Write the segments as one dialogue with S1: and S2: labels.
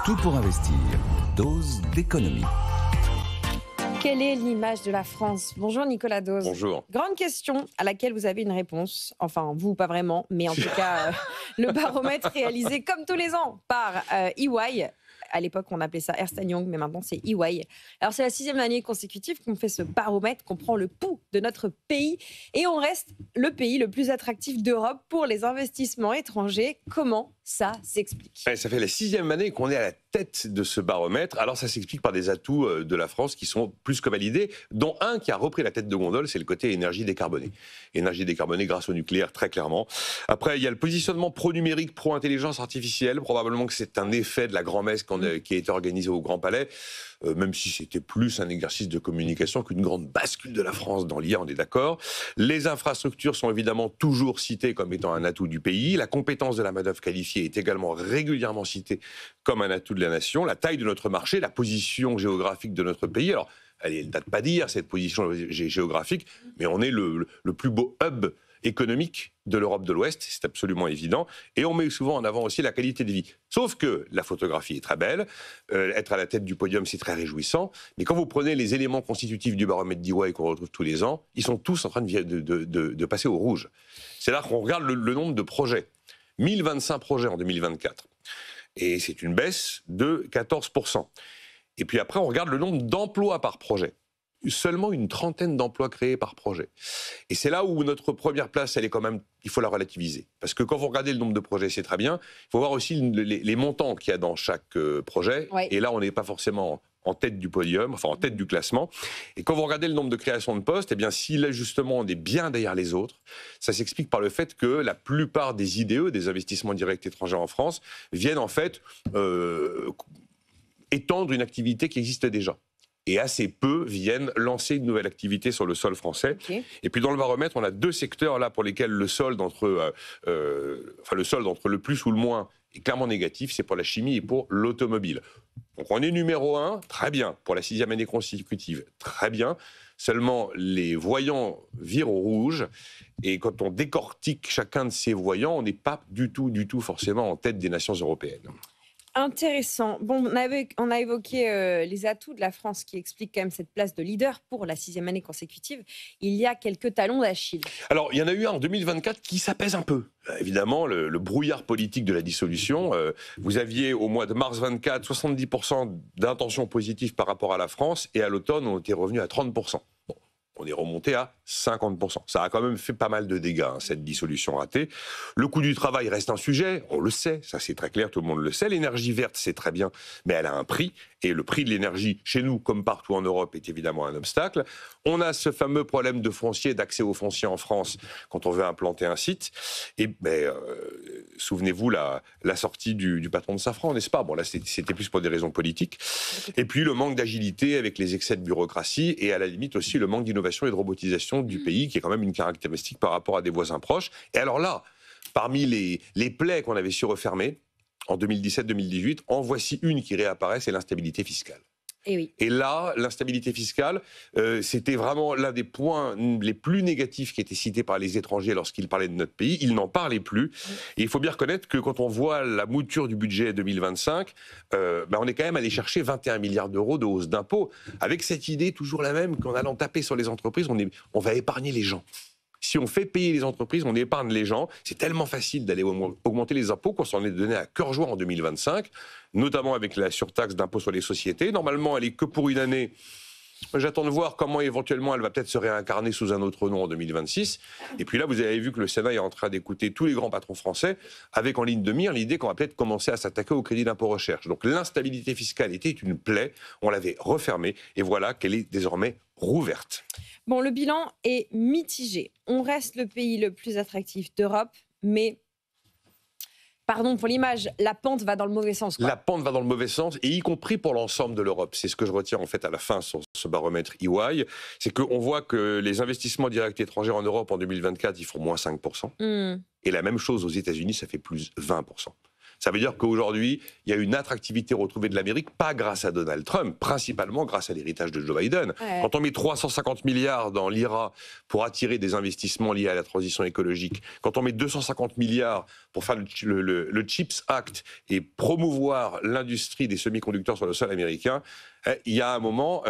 S1: Tout pour investir. Dose d'économie.
S2: Quelle est l'image de la France? Bonjour Nicolas Dose.
S3: Bonjour.
S2: Grande question à laquelle vous avez une réponse. Enfin, vous, pas vraiment, mais en tout cas, le baromètre réalisé comme tous les ans par EY. À l'époque, on appelait ça Ernst & Young, mais maintenant, c'est EY. Alors, c'est la 6e année consécutive qu'on fait ce baromètre, qu'on prend le pouls de notre pays. Et on reste le pays le plus attractif d'Europe pour les investissements étrangers. Comment ça s'explique?
S3: Ça fait la 6e année qu'on est à la tête de ce baromètre. Alors, ça s'explique par des atouts de la France qui sont plus que validés, dont un qui a repris la tête de gondole, c'est le côté énergie décarbonée. Énergie décarbonée grâce au nucléaire, très clairement. Après, il y a le positionnement pro-numérique, pro-intelligence artificielle. Probablement que c'est un effet de la grand-messe qui a été organisée au Grand Palais, même si c'était plus un exercice de communication qu'une grande bascule de la France dans l'IA, on est d'accord. Les infrastructures sont évidemment toujours citées comme étant un atout du pays. La compétence de la main-d'œuvre qualifiée est également régulièrement citée comme un atout de la nation. La taille de notre marché, la position géographique de notre pays. Alors, elle ne date pas d'hier, cette position géographique, mais on est le plus beau hub économique de l'Europe de l'Ouest, c'est absolument évident. Et on met souvent en avant aussi la qualité de vie. Sauf que la photographie est très belle, être à la tête du podium, c'est très réjouissant, mais quand vous prenez les éléments constitutifs du baromètre d'EY qu'on retrouve tous les ans, ils sont tous en train de passer au rouge. C'est là qu'on regarde le nombre de projets. 1025 projets en 2024. Et c'est une baisse de 14%. Et puis après, on regarde le nombre d'emplois par projet. Seulement une trentaine d'emplois créés par projet. Et c'est là où notre première place, elle est quand même, il faut la relativiser. Parce que quand vous regardez le nombre de projets, c'est très bien. Il faut voir aussi les montants qu'il y a dans chaque projet.
S2: Oui.
S3: Et là, on n'est pas forcément en tête du podium, enfin en tête du classement. Et quand vous regardez le nombre de créations de postes, eh bien, si là, justement, on est bien derrière les autres, ça s'explique par le fait que la plupart des IDE, des investissements directs étrangers en France, viennent en fait étendre une activité qui existe déjà. Et assez peu viennent lancer une nouvelle activité sur le sol français.
S2: Okay.
S3: Et puis dans le baromètre, on a deux secteurs là pour lesquels le solde entre le plus ou le moins est clairement négatif, c'est pour la chimie et pour l'automobile. Donc on est numéro 1, très bien, pour la 6e année consécutive, très bien. Seulement, les voyants virent au rouge, et quand on décortique chacun de ces voyants, on n'est pas du tout forcément en tête des nations européennes.
S2: Intéressant. Bon, on a évoqué les atouts de la France qui expliquent quand même cette place de leader pour la 6e année consécutive. Il y a quelques talons d'Achille.
S3: Alors, il y en a eu un en 2024 qui s'apaise un peu. Évidemment, le brouillard politique de la dissolution. Vous aviez au mois de mars 24 70% d'intentions positives par rapport à la France, et à l'automne, on était revenu à 30%. Bon. On est remonté à 50%. Ça a quand même fait pas mal de dégâts, cette dissolution ratée. Le coût du travail reste un sujet, on le sait, ça c'est très clair, tout le monde le sait. L'énergie verte, c'est très bien, mais elle a un prix. Et le prix de l'énergie, chez nous, comme partout en Europe, est évidemment un obstacle. On a ce fameux problème de foncier, d'accès au foncier en France, quand on veut implanter un site. Et souvenez-vous, la sortie du patron de Safran, n'est-ce pas? Bon, là, c'était plus pour des raisons politiques. Et puis, le manque d'agilité avec les excès de bureaucratie, et à la limite aussi le manque d'innovation et de robotisation du pays, qui est quand même une caractéristique par rapport à des voisins proches. Et alors là, parmi les plaies qu'on avait su refermer en 2017-2018, en voici une qui réapparaît, c'est l'instabilité fiscale.
S2: Et oui.
S3: Et là, l'instabilité fiscale, c'était vraiment l'un des points les plus négatifs qui étaient cités par les étrangers lorsqu'ils parlaient de notre pays. Ils n'en parlaient plus. Et il faut bien reconnaître que quand on voit la mouture du budget 2025, on est quand même allé chercher 21 milliards d'euros de hausse d'impôts, avec cette idée toujours la même qu'en allant taper sur les entreprises, on va épargner les gens. Si on fait payer les entreprises, on épargne les gens. C'est tellement facile d'aller augmenter les impôts qu'on s'en est donné à cœur joie en 2025, notamment avec la surtaxe d'impôt sur les sociétés. Normalement, elle est que pour une année. J'attends de voir comment éventuellement elle va peut-être se réincarner sous un autre nom en 2026. Et puis là, vous avez vu que le Sénat est en train d'écouter tous les grands patrons français, avec en ligne de mire l'idée qu'on va peut-être commencer à s'attaquer au crédit d'impôt recherche. Donc l'instabilité fiscale était une plaie, on l'avait refermée, et voilà qu'elle est désormais rouverte.
S2: Bon, le bilan est mitigé. On reste le pays le plus attractif d'Europe, mais, pardon pour l'image, la pente va dans le mauvais sens, quoi.
S3: La pente va dans le mauvais sens, et y compris pour l'ensemble de l'Europe. C'est ce que je retiens en fait à la fin sur ce baromètre EY, c'est qu'on voit que les investissements directs étrangers en Europe en 2024, ils font moins 5%. Et la même chose aux États-Unis, ça fait plus 20%. Ça veut dire qu'aujourd'hui, il y a une attractivité retrouvée de l'Amérique, pas grâce à Donald Trump, principalement grâce à l'héritage de Joe Biden.
S2: Ouais.
S3: Quand on met 350 milliards dans l'IRA pour attirer des investissements liés à la transition écologique, quand on met 250 milliards pour faire le CHIPS Act et promouvoir l'industrie des semi-conducteurs sur le sol américain, il y a un moment...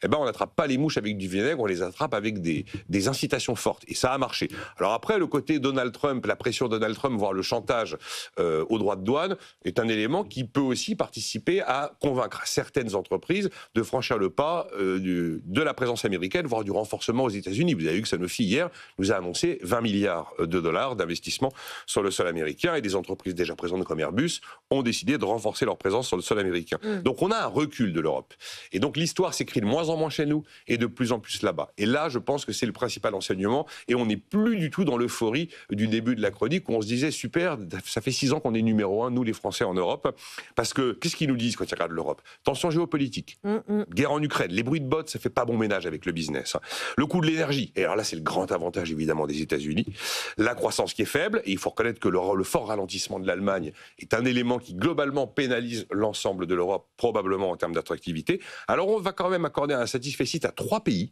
S3: on n'attrape pas les mouches avec du vinaigre, on les attrape avec des incitations fortes. Et ça a marché. Alors après, le côté Donald Trump, la pression Donald Trump, voire le chantage aux droits de douane, est un élément qui peut aussi participer à convaincre certaines entreprises de franchir le pas de la présence américaine, voire du renforcement aux États-Unis. Vous avez vu que Sanofi, hier, nous a annoncé 20 milliards de dollars d'investissement sur le sol américain, et des entreprises déjà présentes comme Airbus ont décidé de renforcer leur présence sur le sol américain. Donc on a un recul de l'Europe. Et donc l'histoire s'écrit de moins en moins chez nous et de plus en plus là-bas. Et là, je pense que c'est le principal enseignement, et on n'est plus du tout dans l'euphorie du début de la chronique où on se disait super, ça fait 6 ans qu'on est numéro 1, nous les Français en Europe, parce que qu'est-ce qu'ils nous disent quand ils regardent l'Europe? Tension géopolitique, guerre en Ukraine, les bruits de bottes, ça fait pas bon ménage avec le business. Le coût de l'énergie, et alors là c'est le grand avantage évidemment des États-Unis, la croissance qui est faible, et il faut reconnaître que le fort ralentissement de l'Allemagne est un élément qui globalement pénalise l'ensemble de l'Europe, probablement en termes d'attractivité. Alors on va quand même accorder un satisfecit à 3 pays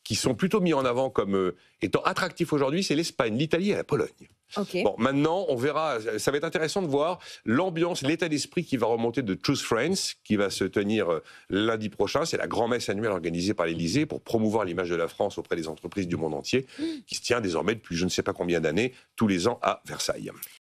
S3: qui sont plutôt mis en avant comme étant attractifs aujourd'hui, c'est l'Espagne, l'Italie et la Pologne.
S2: Okay.
S3: Bon, maintenant, on verra, ça va être intéressant de voir l'ambiance, l'état d'esprit qui va remonter de Choose France, qui va se tenir lundi prochain. C'est la grand-messe annuelle organisée par l'Élysée pour promouvoir l'image de la France auprès des entreprises du monde entier, qui se tient désormais depuis je ne sais pas combien d'années, tous les ans à Versailles.